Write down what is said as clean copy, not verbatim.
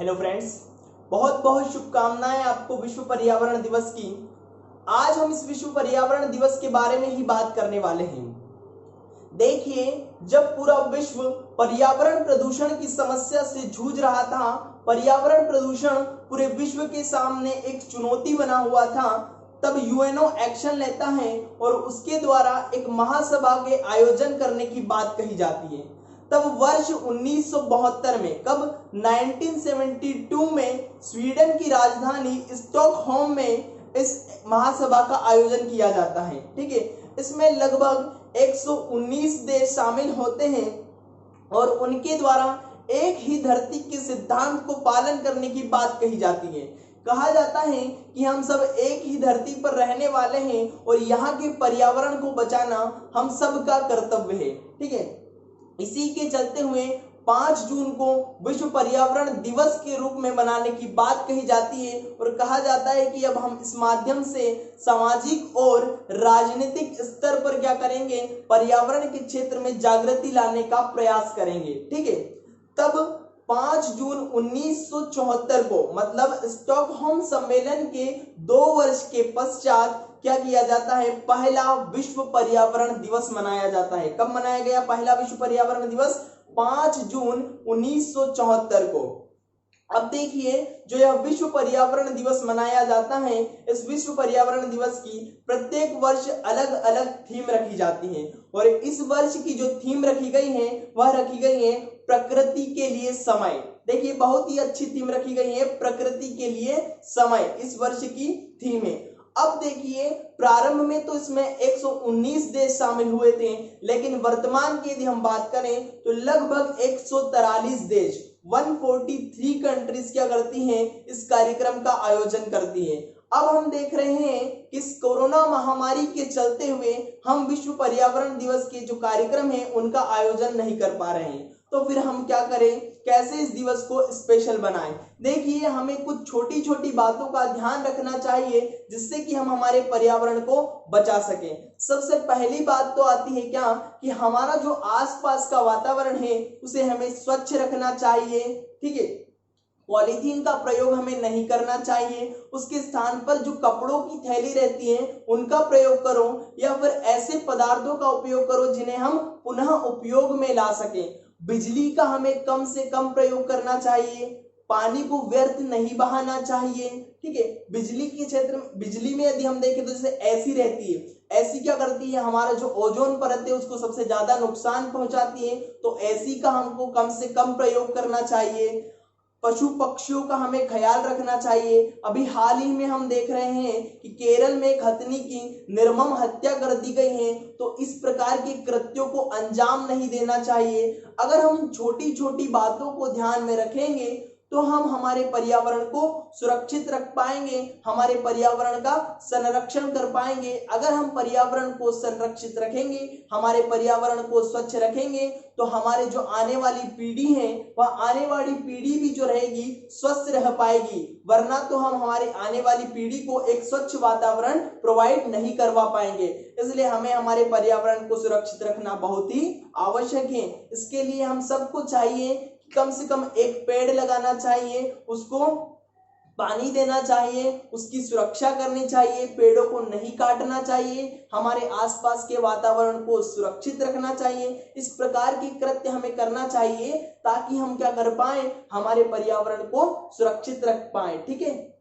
Hello friends, बहुत बहुत शुभकामनाएं आपको विश्व पर्यावरण दिवस की। आज हम इस विश्व पर्यावरण दिवस के बारे में ही बात करने वाले हैं। देखिए, जब पूरा विश्व पर्यावरण प्रदूषण की समस्या से जूझ रहा था, पर्यावरण प्रदूषण पूरे विश्व के सामने एक चुनौती बना हुआ था, तब यूएनओ एक्शन लेता है और उसके द्वारा एक महासभा के आयोजन करने की बात कही जाती है। तब वर्ष 1972 में, कब 1972 में स्वीडन की राजधानी स्टॉकहोम में इस महासभा का आयोजन किया जाता है। ठीक है, इसमें लगभग 119 देश शामिल होते हैं और उनके द्वारा एक ही धरती के सिद्धांत को पालन करने की बात कही जाती है। कहा जाता है कि हम सब एक ही धरती पर रहने वाले हैं और यहाँ के पर्यावरण को बचाना हम सब का कर्तव्य है। ठीक है, इसी के चलते हुए 5 जून को विश्व पर्यावरण दिवस के रूप में मनाने की बात कही जाती है और कहा जाता है कि अब हम इस माध्यम से सामाजिक और राजनीतिक स्तर पर क्या करेंगे, पर्यावरण के क्षेत्र में जागृति लाने का प्रयास करेंगे। ठीक है, तब 5 जून 1974 को, मतलब स्टॉकहोम सम्मेलन के 2 वर्ष के पश्चात क्या किया जाता है, पहला विश्व पर्यावरण दिवस मनाया जाता है। कब मनाया गया पहला विश्व पर्यावरण दिवस? 5 जून 1974 को। अब देखिए, जो यह विश्व पर्यावरण दिवस मनाया जाता है, इस विश्व पर्यावरण दिवस की प्रत्येक वर्ष अलग अलग थीम रखी जाती है और इस वर्ष की जो थीम रखी गई है वह रखी गई है प्रकृति के लिए समय। देखिए, बहुत ही अच्छी थीम रखी गई है, प्रकृति के लिए समय इस वर्ष की थीम है। अब देखिए, प्रारंभ में तो इसमें 119 देश शामिल हुए थे, लेकिन वर्तमान की यदि हम बात करें तो लगभग 143 देश, 143 कंट्रीज क्या करती हैं, इस कार्यक्रम का आयोजन करती हैं। अब हम देख रहे हैं कि इस कोरोना महामारी के चलते हुए हम विश्व पर्यावरण दिवस के जो कार्यक्रम है उनका आयोजन नहीं कर पा रहे हैं, तो फिर हम क्या करें, कैसे इस दिवस को स्पेशल बनाएं। देखिए, हमें कुछ छोटी छोटी बातों का ध्यान रखना चाहिए जिससे कि हम हमारे पर्यावरण को बचा सकें। सबसे पहली बात तो आती है क्या, कि हमारा जो आसपास का वातावरण है उसे हमें स्वच्छ रखना चाहिए। ठीक है, पॉलीथीन का प्रयोग हमें नहीं करना चाहिए, उसके स्थान पर जो कपड़ों की थैली रहती है उनका प्रयोग करो या फिर ऐसे पदार्थों का उपयोग करो जिन्हें हम पुनः उपयोग में ला सकें। बिजली का हमें कम से कम प्रयोग करना चाहिए, पानी को व्यर्थ नहीं बहाना चाहिए। ठीक है, बिजली के क्षेत्र में, बिजली में यदि हम देखें तो जैसे एसी रहती है, एसी क्या करती है, हमारा जो ओजोन परत है उसको सबसे ज्यादा नुकसान पहुंचाती है, तो एसी का हमको कम से कम प्रयोग करना चाहिए। पशु पक्षियों का हमें ख्याल रखना चाहिए। अभी हाल ही में हम देख रहे हैं कि केरल में एक हथिनी की निर्मम हत्या कर दी गई है, तो इस प्रकार के कृत्यों को अंजाम नहीं देना चाहिए। अगर हम छोटी छोटी बातों को ध्यान में रखेंगे तो हम हमारे पर्यावरण को सुरक्षित रख पाएंगे, हमारे पर्यावरण का संरक्षण कर पाएंगे। अगर हम पर्यावरण को संरक्षित रखेंगे, हमारे पर्यावरण को स्वच्छ रखेंगे, तो हमारे जो आने वाली पीढ़ी है वह आने वाली पीढ़ी भी जो रहेगी स्वस्थ रह पाएगी, वरना तो हम हमारे आने वाली पीढ़ी को एक स्वच्छ वातावरण प्रोवाइड नहीं करवा पाएंगे। इसलिए हमें हमारे पर्यावरण को सुरक्षित रखना बहुत ही आवश्यक है। इसके लिए हम सबको चाहिए कम से कम एक पेड़ लगाना चाहिए, उसको पानी देना चाहिए, उसकी सुरक्षा करनी चाहिए, पेड़ों को नहीं काटना चाहिए, हमारे आसपास के वातावरण को सुरक्षित रखना चाहिए। इस प्रकार के कृत्य हमें करना चाहिए ताकि हम क्या कर पाए, हमारे पर्यावरण को सुरक्षित रख पाए। ठीक है।